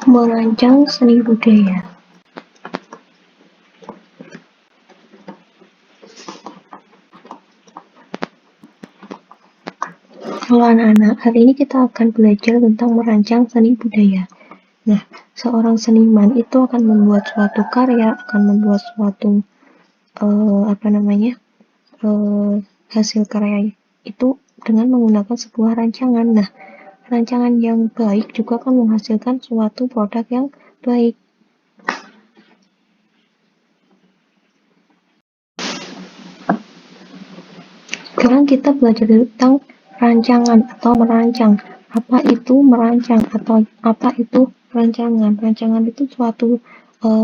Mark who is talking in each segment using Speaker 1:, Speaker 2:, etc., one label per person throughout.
Speaker 1: Merancang seni budaya. Halo anak-anak, hari ini kita akan belajar tentang merancang seni budaya. Nah, seorang seniman itu akan membuat suatu karya, akan membuat suatu hasil karya itu dengan menggunakan sebuah rancangan. Nah, rancangan yang baik juga akan menghasilkan suatu produk yang baik. Sekarang kita belajar tentang rancangan atau merancang. Apa itu merancang atau apa itu rancangan? Rancangan itu suatu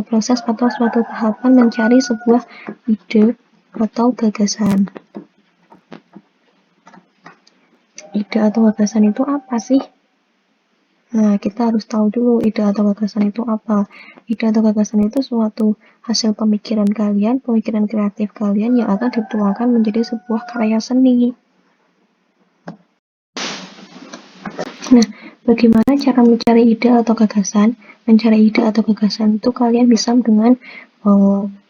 Speaker 1: proses atau suatu tahapan mencari sebuah ide atau gagasan. Ide atau gagasan itu apa sih? Nah, kita harus tahu dulu ide atau gagasan itu apa. Ide atau gagasan itu suatu hasil pemikiran kalian, pemikiran kreatif kalian yang akan dituangkan menjadi sebuah karya seni. Nah, bagaimana cara mencari ide atau gagasan? Mencari ide atau gagasan itu kalian bisa dengan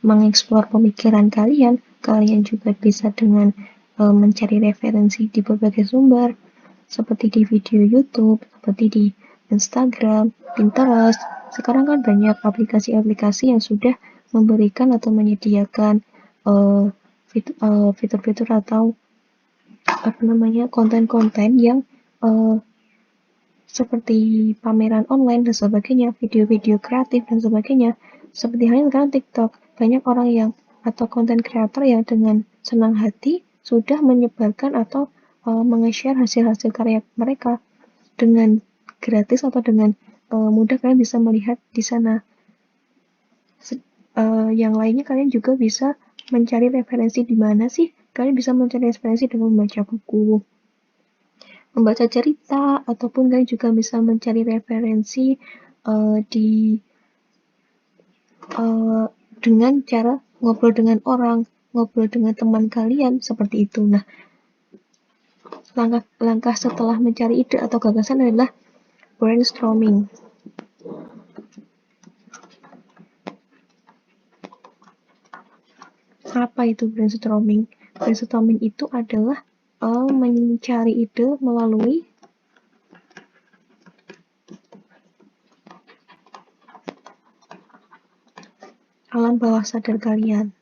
Speaker 1: mengeksplor pemikiran kalian. Kalian juga bisa dengan mencari referensi di berbagai sumber, seperti di video YouTube, seperti di Instagram, Pinterest. Sekarang kan banyak aplikasi-aplikasi yang sudah memberikan atau menyediakan fitur-fitur atau konten-konten yang seperti pameran online dan sebagainya, video-video kreatif dan sebagainya. Seperti halnya sekarang TikTok, banyak orang yang atau konten kreator yang dengan senang hati sudah menyebarkan atau menge-share hasil-hasil karya mereka dengan gratis atau dengan mudah. Kalian bisa melihat di sana. Yang lainnya kalian juga bisa mencari referensi di mana sih? Kalian bisa mencari referensi dengan membaca buku, membaca cerita, ataupun kalian juga bisa mencari referensi dengan cara ngobrol dengan orang, ngobrol dengan teman kalian, seperti itu. Nah, langkah setelah mencari ide atau gagasan adalah brainstorming. Apa itu brainstorming? Brainstorming itu adalah mencari ide melalui alam bawah sadar kalian.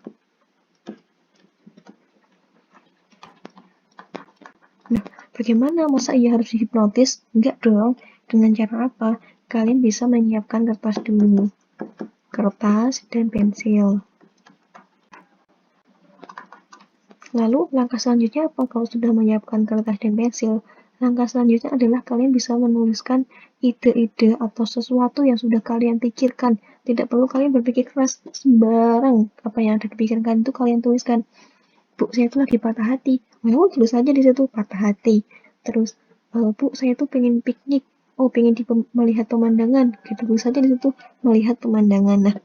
Speaker 1: Nah, bagaimana? Masa iya harus dihipnotis? Enggak dong. Dengan cara apa? Kalian bisa menyiapkan kertas dulu. Kertas dan pensil. Lalu, langkah selanjutnya apa kalau sudah menyiapkan kertas dan pensil? Langkah selanjutnya adalah kalian bisa menuliskan ide-ide atau sesuatu yang sudah kalian pikirkan. Tidak perlu kalian berpikir keras, sembarang apa yang ada di pikiran kalian itu kalian tuliskan. Bu, saya itu lagi patah hati. Oh, tulis aja di situ patah hati. Terus, Bu, saya tuh pengen piknik. Oh, pengen melihat pemandangan. Gitu, tulis aja di situ melihat pemandangan. Nah,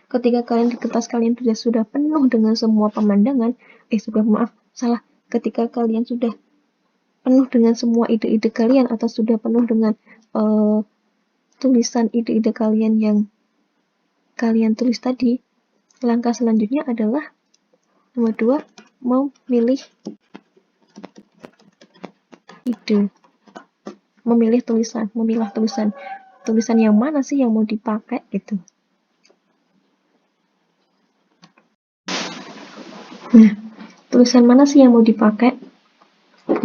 Speaker 1: ketika kalian di kertas kalian sudah penuh dengan semua pemandangan, ketika kalian sudah penuh dengan semua ide-ide kalian atau sudah penuh dengan tulisan ide-ide kalian yang kalian tulis tadi, langkah selanjutnya adalah nomor 2, memilih ide, memilah tulisan yang mana sih yang mau dipakai gitu. Nah, tulisan mana sih yang mau dipakai?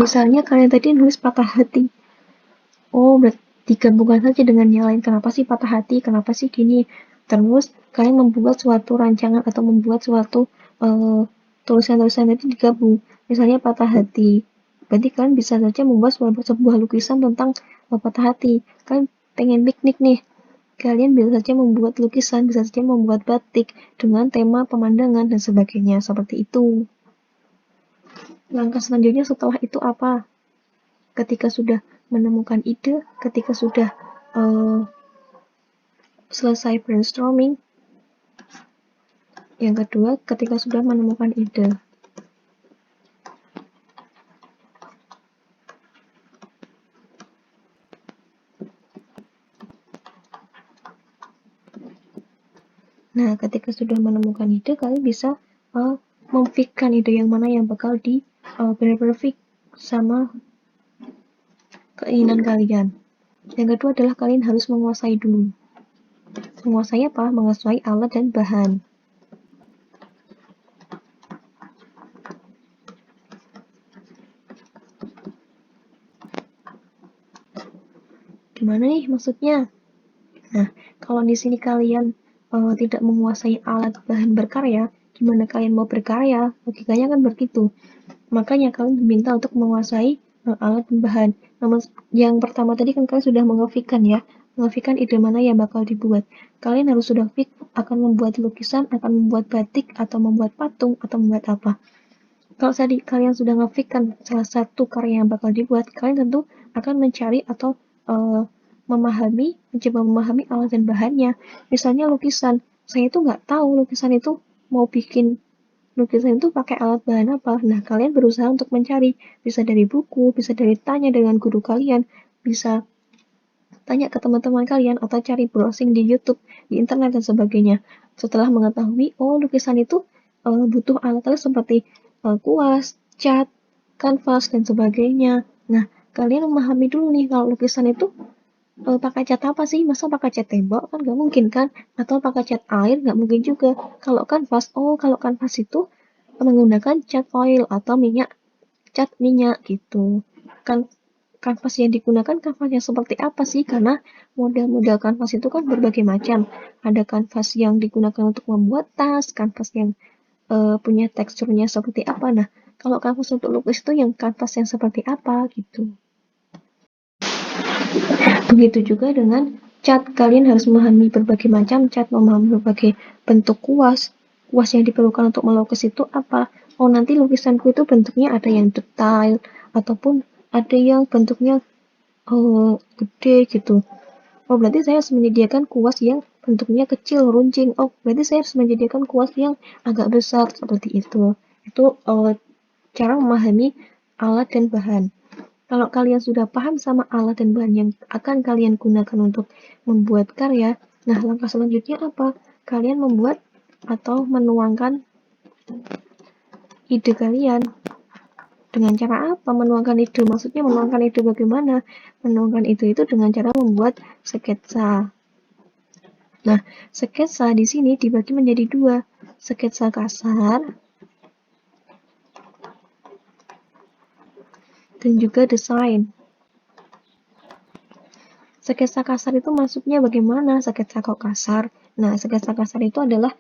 Speaker 1: Misalnya kalian tadi nulis patah hati. Oh, berarti digabungkan saja dengan yang lain. Kenapa sih patah hati? Kenapa sih gini? Terus kalian membuat suatu rancangan atau membuat suatu tulisan-tulisan itu digabung. Misalnya patah hati. Berarti kalian bisa saja membuat sebuah lukisan tentang patah hati. Kalian pengen piknik nih. Kalian bisa saja membuat lukisan, bisa saja membuat batik dengan tema pemandangan dan sebagainya. Seperti itu. Langkah selanjutnya setelah itu apa? Ketika sudah menemukan ide, ketika sudah selesai brainstorming, yang kedua, ketika sudah menemukan ide. Nah, ketika sudah menemukan ide, kalian bisa memfikkan ide yang mana yang bakal benar-benar fix sama keinginan kalian. Yang kedua adalah kalian harus menguasai dulu. Menguasai apa? Menguasai alat dan bahan. Gimana nih maksudnya? Nah, kalau di sini kalian tidak menguasai alat bahan berkarya, gimana kalian mau berkarya? Logikanya kan begitu. Makanya kalian diminta untuk menguasai alat dan bahan. Namun yang pertama tadi kan kalian sudah mengefikkan ya, mengefikkan ide mana yang bakal dibuat. Kalian harus sudah fix akan membuat lukisan, akan membuat batik, atau membuat patung, atau membuat apa. Kalau tadi kalian sudah ngefikkan salah satu karya yang bakal dibuat, kalian tentu akan mencari atau mencoba memahami alat dan bahannya. Misalnya lukisan, saya itu nggak tahu lukisan itu mau bikin lukisan itu pakai alat bahan apa. Nah, kalian berusaha untuk mencari, bisa dari buku, bisa dari tanya dengan guru kalian, bisa tanya ke teman-teman kalian, atau cari browsing di YouTube, di internet, dan sebagainya. Setelah mengetahui, oh lukisan itu butuh alat-alat seperti kuas, cat, kanvas, dan sebagainya. Nah, kalian memahami dulu nih kalau lukisan itu pakai cat apa sih? Masa pakai cat tembok? Kan nggak mungkin kan? Atau pakai cat air? Nggak mungkin juga. Kalau kanvas, kalau kanvas itu menggunakan cat oil atau cat minyak gitu. Kan kanvas yang digunakan kanvas yang seperti apa sih? Karena model-model kanvas itu kan berbagai macam. Ada kanvas yang digunakan untuk membuat tas, kanvas yang punya teksturnya seperti apa. Nah, kalau kanvas untuk lukis itu yang kanvas yang seperti apa gitu. Begitu juga dengan cat, kalian harus memahami berbagai macam cat, memahami berbagai bentuk kuas. Kuas yang diperlukan untuk melukis itu apa? Oh, nanti lukisanku itu bentuknya ada yang detail, ataupun ada yang bentuknya gede gitu. Oh, berarti saya harus menyediakan kuas yang bentuknya kecil, runcing. Oh, berarti saya harus menyediakan kuas yang agak besar, seperti itu. Itu cara memahami alat dan bahan. Kalau kalian sudah paham sama alat dan bahan yang akan kalian gunakan untuk membuat karya, nah langkah selanjutnya apa? Kalian membuat atau menuangkan ide kalian. Dengan cara apa menuangkan ide? Maksudnya menuangkan ide bagaimana? Menuangkan ide itu dengan cara membuat sketsa. Nah, sketsa di sini dibagi menjadi dua, sketsa kasar dan juga desain. Sketsa kasar itu maksudnya bagaimana? Sketsa kok kasar? Nah, sketsa kasar itu adalah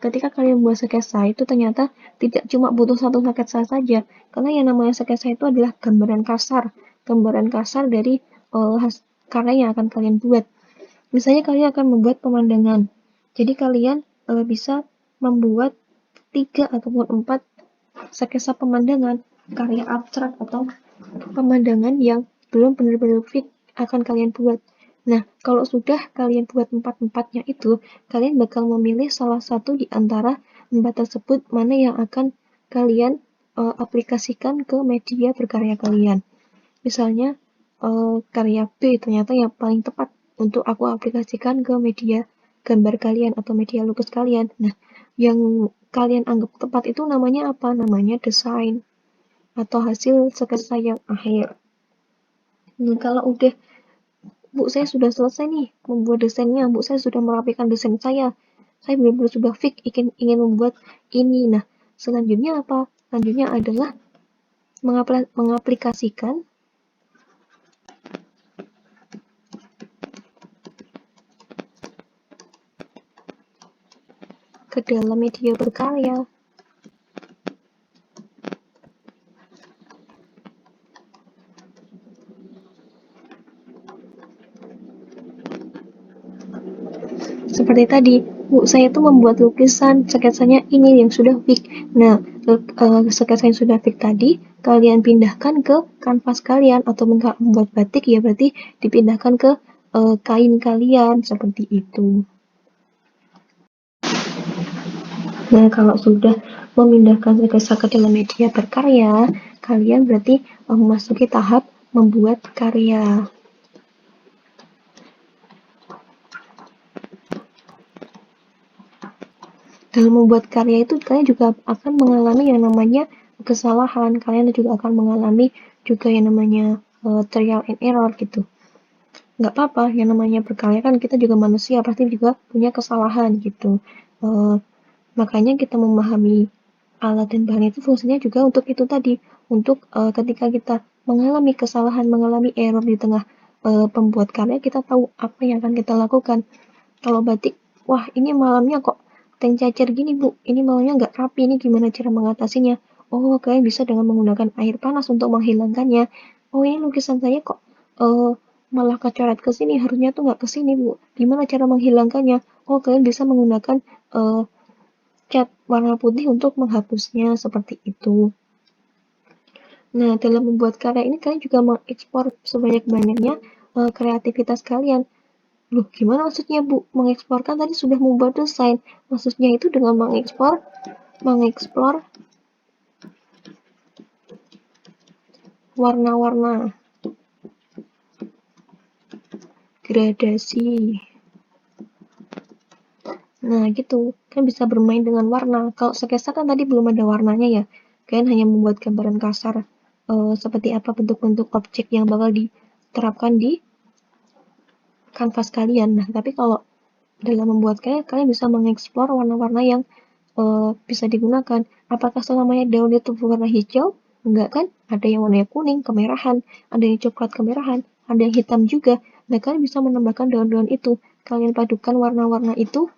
Speaker 1: ketika kalian buat sketsa itu ternyata tidak cuma butuh satu sketsa saja, karena yang namanya sketsa itu adalah gambaran kasar dari karya yang akan kalian buat. Misalnya kalian akan membuat pemandangan, jadi kalian bisa membuat 3 ataupun 4 sketsa pemandangan, karya abstrak atau pemandangan yang belum benar-benar fit akan kalian buat. Nah, kalau sudah kalian buat 4-4-nya itu, kalian bakal memilih salah satu di antara 4 tersebut mana yang akan kalian aplikasikan ke media berkarya kalian. Misalnya, karya B ternyata yang paling tepat untuk aku aplikasikan ke media gambar kalian atau media lukis kalian. Nah, yang kalian anggap tepat itu namanya apa? Namanya desain atau hasil sketsa yang akhir. Nah, kalau udah, Bu, saya sudah selesai nih membuat desainnya, Bu, saya sudah merapikan desain saya benar-benar sudah fix ingin membuat ini. Nah, selanjutnya apa? Selanjutnya adalah mengaplikasikan ke dalam media berkarya. Seperti tadi, Bu, saya tuh membuat lukisan, sketsanya ini yang sudah fix. Nah, sketsa yang sudah fix tadi, kalian pindahkan ke kanvas kalian, atau membuat batik ya berarti dipindahkan ke kain kalian, seperti itu. Nah, kalau sudah memindahkan sketsa ke dalam media berkarya, kalian berarti memasuki tahap membuat karya. dalam membuat karya itu kalian juga akan mengalami yang namanya kesalahan, kalian juga akan mengalami juga yang namanya trial and error gitu. Nggak apa-apa, yang namanya berkarya kan kita juga manusia, pasti juga punya kesalahan gitu. Makanya kita memahami alat dan bahan itu fungsinya juga untuk itu tadi, untuk ketika kita mengalami kesalahan, mengalami error di tengah pembuat karya, kita tahu apa yang akan kita lakukan. Kalau batik, wah ini malamnya kok tank cacar gini bu, ini malamnya nggak rapi, ini gimana cara mengatasinya? Oh, kalian bisa dengan menggunakan air panas untuk menghilangkannya. Oh, ini lukisan saya kok malah kecoret ke sini, harusnya tuh nggak ke sini bu. Gimana cara menghilangkannya? Oh, kalian bisa menggunakan cat warna putih untuk menghapusnya, seperti itu. Nah, dalam membuat karya ini kalian juga mengekspor sebanyak-banyaknya kreativitas kalian. Loh, gimana maksudnya Bu? Mengekspor kan tadi sudah membuat desain. Maksudnya itu dengan mengeksplor warna-warna, gradasi. Nah, gitu. Kan bisa bermain dengan warna. Kalau sketsa kan tadi belum ada warnanya ya. Kalian hanya membuat gambaran kasar seperti apa bentuk-bentuk objek yang bakal diterapkan di kanvas kalian. Nah, tapi kalau dalam membuat karya, kalian bisa mengeksplor warna-warna yang bisa digunakan. Apakah selamanya daun itu berwarna hijau? Enggak kan? Ada yang warnanya kuning, kemerahan, ada yang coklat kemerahan, ada yang hitam juga. Nah, kalian bisa menambahkan daun-daun itu. Kalian padukan warna-warna itu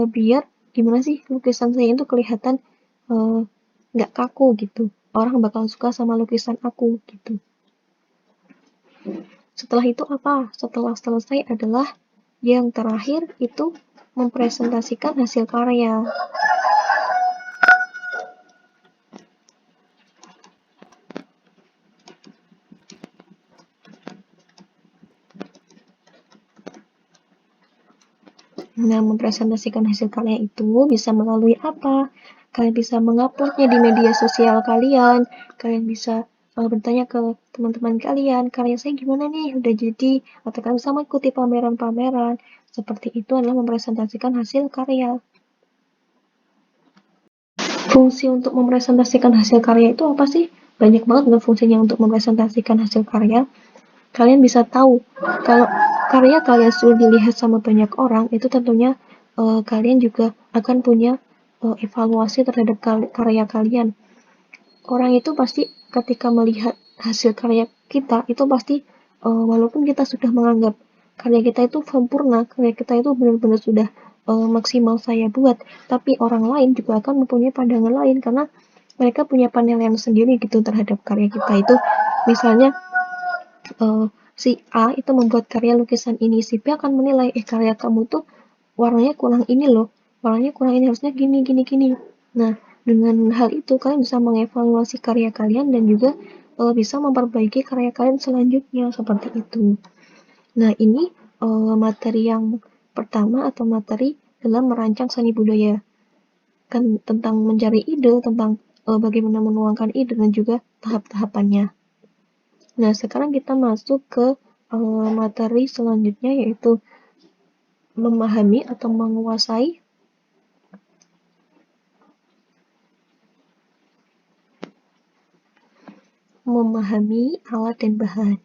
Speaker 1: biar gimana sih lukisan saya itu kelihatan nggak kaku gitu. Orang bakal suka sama lukisan aku gitu. Setelah itu apa? Setelah selesai adalah yang terakhir itu mempresentasikan hasil karya. Nah, mempresentasikan hasil karya itu bisa melalui apa? Kalian bisa menguploadnya di media sosial kalian, kalian bisa bertanya ke teman-teman kalian, karya saya gimana nih, udah jadi, atau kalian bisa mengikuti pameran-pameran. Seperti itu adalah mempresentasikan hasil karya. Fungsi untuk mempresentasikan hasil karya itu apa sih? Banyak banget loh fungsinya untuk mempresentasikan hasil karya. Kalian bisa tahu kalau karya kalian sudah dilihat sama banyak orang, itu tentunya kalian juga akan punya evaluasi terhadap karya kalian. Orang itu pasti ketika melihat hasil karya kita itu pasti walaupun kita sudah menganggap karya kita itu sempurna, karya kita itu benar-benar sudah maksimal saya buat, tapi orang lain juga akan mempunyai pandangan lain karena mereka punya penilaian sendiri gitu terhadap karya kita itu. Misalnya si A itu membuat karya lukisan ini, si B akan menilai, karya kamu tuh warnanya kurang ini loh, warnanya kurang ini, harusnya gini, gini, gini. Nah, dengan hal itu kalian bisa mengevaluasi karya kalian dan juga bisa memperbaiki karya kalian selanjutnya, seperti itu. Nah, ini materi yang pertama atau materi dalam merancang seni budaya. Kan tentang mencari ide, tentang bagaimana menuangkan ide dan juga tahap-tahapannya. Nah, sekarang kita masuk ke materi selanjutnya yaitu memahami atau menguasai alat dan bahan.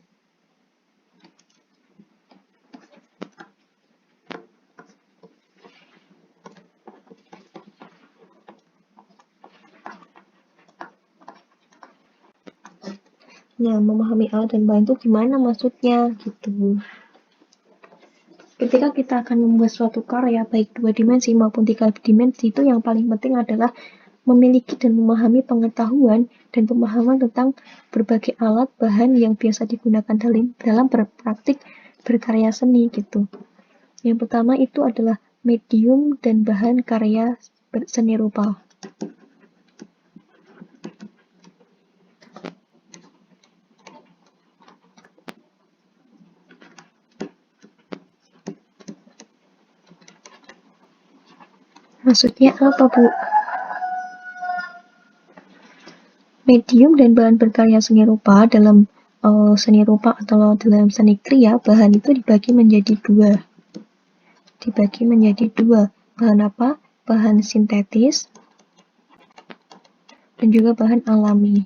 Speaker 1: Nah, memahami alat dan bahan itu gimana maksudnya gitu. Ketika kita akan membuat suatu karya baik 2 dimensi maupun 3 dimensi, itu yang paling penting adalah memiliki dan memahami pengetahuan dan pemahaman tentang berbagai alat bahan yang biasa digunakan dalam berpraktik berkarya seni gitu. Yang pertama itu adalah medium dan bahan karya seni rupa. Maksudnya apa, Bu? Medium dan bahan berkarya seni rupa dalam seni rupa atau dalam seni kriya, bahan itu dibagi menjadi dua. Bahan apa? bahan sintetis, dan juga bahan alami.